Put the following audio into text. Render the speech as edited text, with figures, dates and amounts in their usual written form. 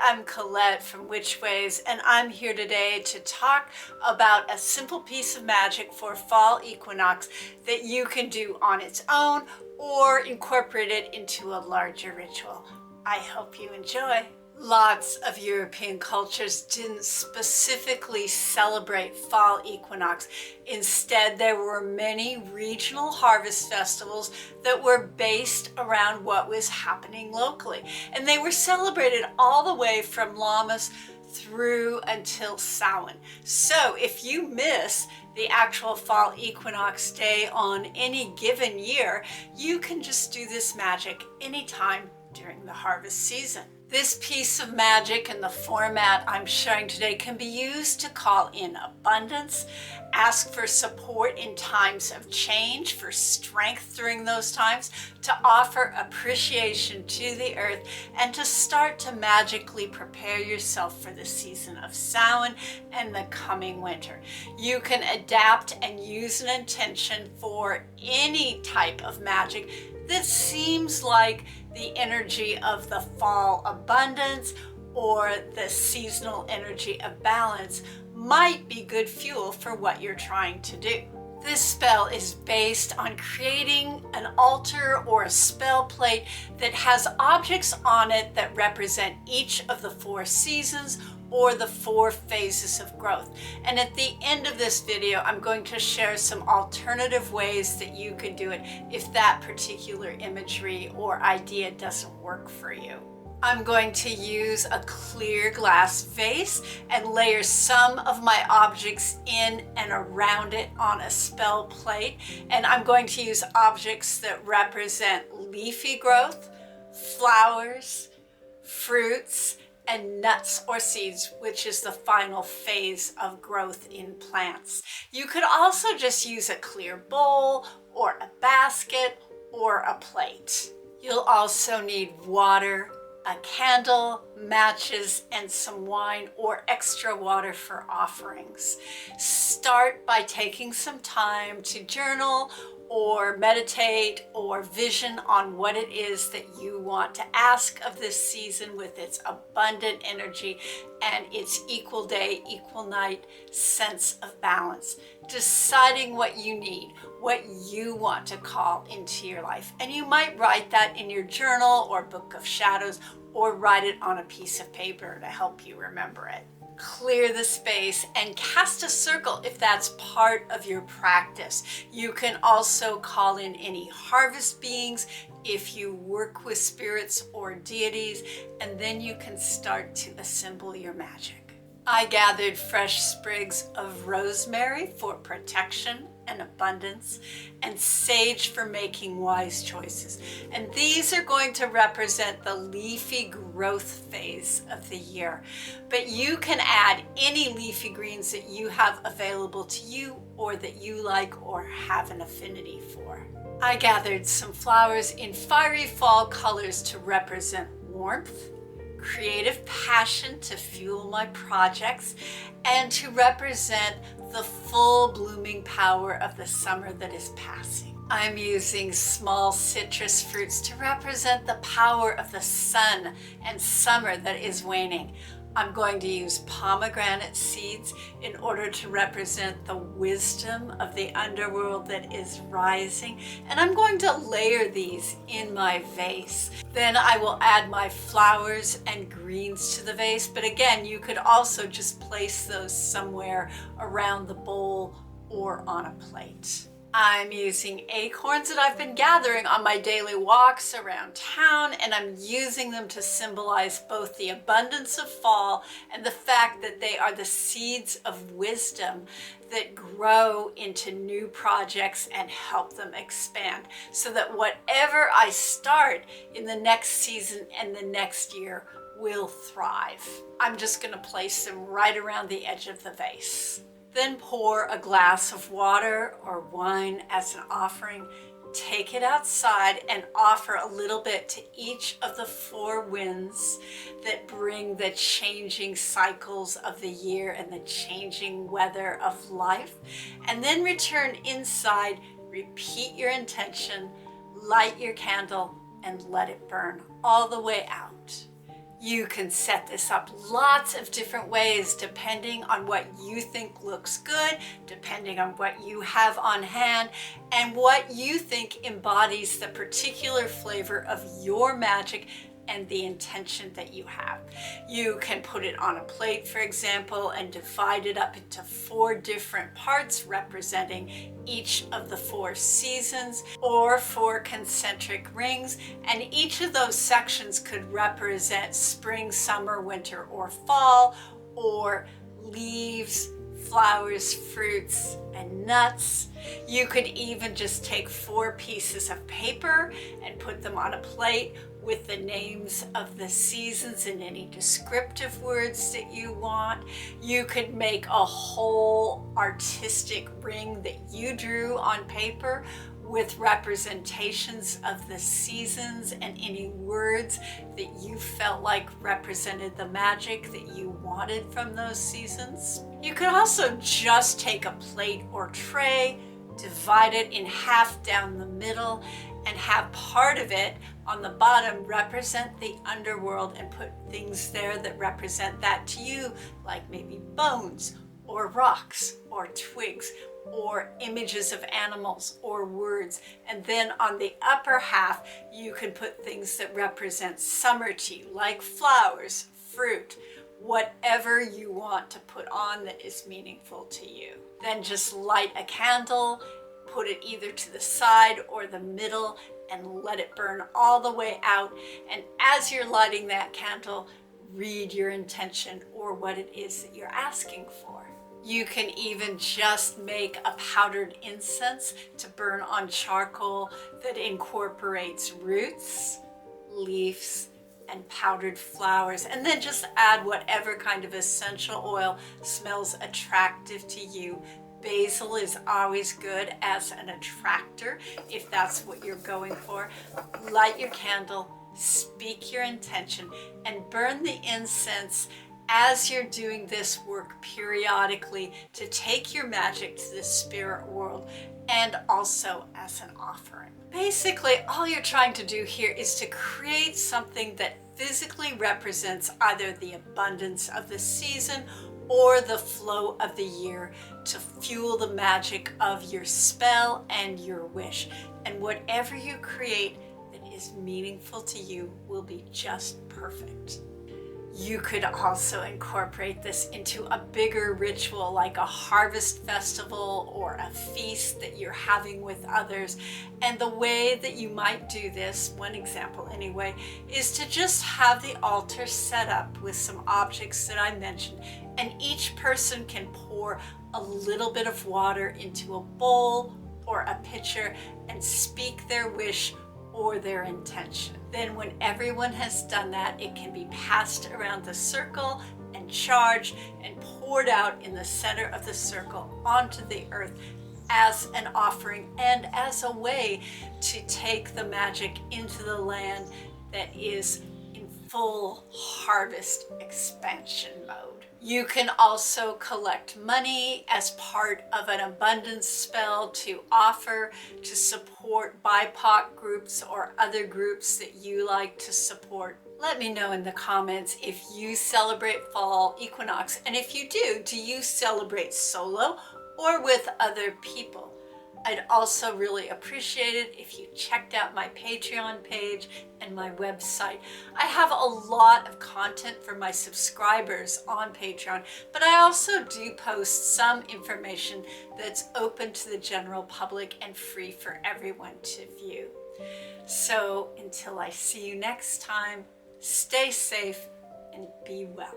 I'm Colette from Witchways, and I'm here today to talk about a simple piece of magic for fall equinox that you can do on its own or incorporate it into a larger ritual. I hope you enjoy. Lots of European cultures didn't specifically celebrate fall equinox. Instead, there were many regional harvest festivals that were based around what was happening locally. And they were celebrated all the way from Lammas through until Samhain. So if you miss the actual fall equinox day on any given year, you can just do this magic anytime during the harvest season. This piece of magic and the format I'm sharing today can be used to call in abundance, ask for support in times of change, for strength during those times, to offer appreciation to the earth, and to start to magically prepare yourself for the season of Samhain and the coming winter. You can adapt and use an intention for any type of magic that seems like the energy of the fall abundance or the seasonal energy of balance might be good fuel for what you're trying to do. This spell is based on creating an altar or a spell plate that has objects on it that represent each of the 4 seasons or the 4 phases of growth. And at the end of this video, I'm going to share some alternative ways that you can do it if that particular imagery or idea doesn't work for you. I'm going to use a clear glass vase and layer some of my objects in and around it on a spell plate. And I'm going to use objects that represent leafy growth, flowers, fruits, and nuts or seeds, which is the final phase of growth in plants. You could also just use a clear bowl or a basket or a plate. You'll also need water, a candle, matches, and some wine or extra water for offerings. Start by taking some time to journal or meditate or vision on what it is that you want to ask of this season with its abundant energy and its equal day, equal night sense of balance. Deciding what you need, what you want to call into your life. And you might write that in your journal or book of shadows, or write it on a piece of paper to help you remember it. Clear the space and cast a circle if that's part of your practice. You can also call in any harvest beings if you work with spirits or deities, and then you can start to assemble your magic. I gathered fresh sprigs of rosemary for protection and abundance, and sage for making wise choices. And these are going to represent the leafy growth phase of the year. But you can add any leafy greens that you have available to you or that you like or have an affinity for. I gathered some flowers in fiery fall colors to represent warmth, creative passion to fuel my projects, and to represent the full blooming power of the summer that is passing. I'm using small citrus fruits to represent the power of the sun and summer that is waning. I'm going to use pomegranate seeds in order to represent the wisdom of the underworld that is rising. And I'm going to layer these in my vase. Then I will add my flowers and greens to the vase. But again, you could also just place those somewhere around the bowl or on a plate. I'm using acorns that I've been gathering on my daily walks around town, and I'm using them to symbolize both the abundance of fall and the fact that they are the seeds of wisdom that grow into new projects and help them expand, so that whatever I start in the next season and the next year will thrive. I'm just going to place them right around the edge of the vase. Then pour a glass of water or wine as an offering. Take it outside and offer a little bit to each of the 4 winds that bring the changing cycles of the year and the changing weather of life. And then return inside, repeat your intention, light your candle, and let it burn all the way out. You can set this up lots of different ways depending on what you think looks good, depending on what you have on hand, and what you think embodies the particular flavor of your magic and the intention that you have. You can put it on a plate, for example, and divide it up into 4 different parts representing each of the 4 seasons, or 4 concentric rings, and each of those sections could represent spring, summer, winter, or fall, or leaves, flowers, fruits, and nuts. You could even just take 4 pieces of paper and put them on a plate with the names of the seasons and any descriptive words that you want. You could make a whole artistic ring that you drew on paper with representations of the seasons and any words that you felt like represented the magic that you wanted from those seasons. You could also just take a plate or tray, divide it in half down the middle, and have part of it on the bottom represent the underworld and put things there that represent that to you, like maybe bones or rocks or twigs or images of animals or words. And then on the upper half, you can put things that represent summer to you, like flowers, fruit, whatever you want to put on that is meaningful to you. Then just light a candle, put it either to the side or the middle, and let it burn all the way out. And as you're lighting that candle, read your intention or what it is that you're asking for. You can even just make a powdered incense to burn on charcoal that incorporates roots, leaves, and powdered flowers, and then just add whatever kind of essential oil smells attractive to you. Basil is always good as an attractor if that's what you're going for. Light your candle, speak your intention, and burn the incense as you're doing this work periodically to take your magic to the spirit world, and also as an offering. Basically, all you're trying to do here is to create something that physically represents either the abundance of the season or the flow of the year to fuel the magic of your spell and your wish. And whatever you create that is meaningful to you will be just perfect. You could also incorporate this into a bigger ritual like a harvest festival or a feast that you're having with others. And the way that you might do this, one example anyway, is to just have the altar set up with some objects that I mentioned, and each person can pour a little bit of water into a bowl or a pitcher and speak their wish or their intention. Then when everyone has done that, it can be passed around the circle and charged and poured out in the center of the circle onto the earth as an offering and as a way to take the magic into the land that is in full harvest expansion mode. You can also collect money as part of an abundance spell to offer to support BIPOC groups or other groups that you like to support. Let me know in the comments if you celebrate fall equinox, and if you do you celebrate solo or with other people? I'd also really appreciate it if you checked out my Patreon page and my website. I have a lot of content for my subscribers on Patreon, but I also do post some information that's open to the general public and free for everyone to view. So until I see you next time, stay safe and be well.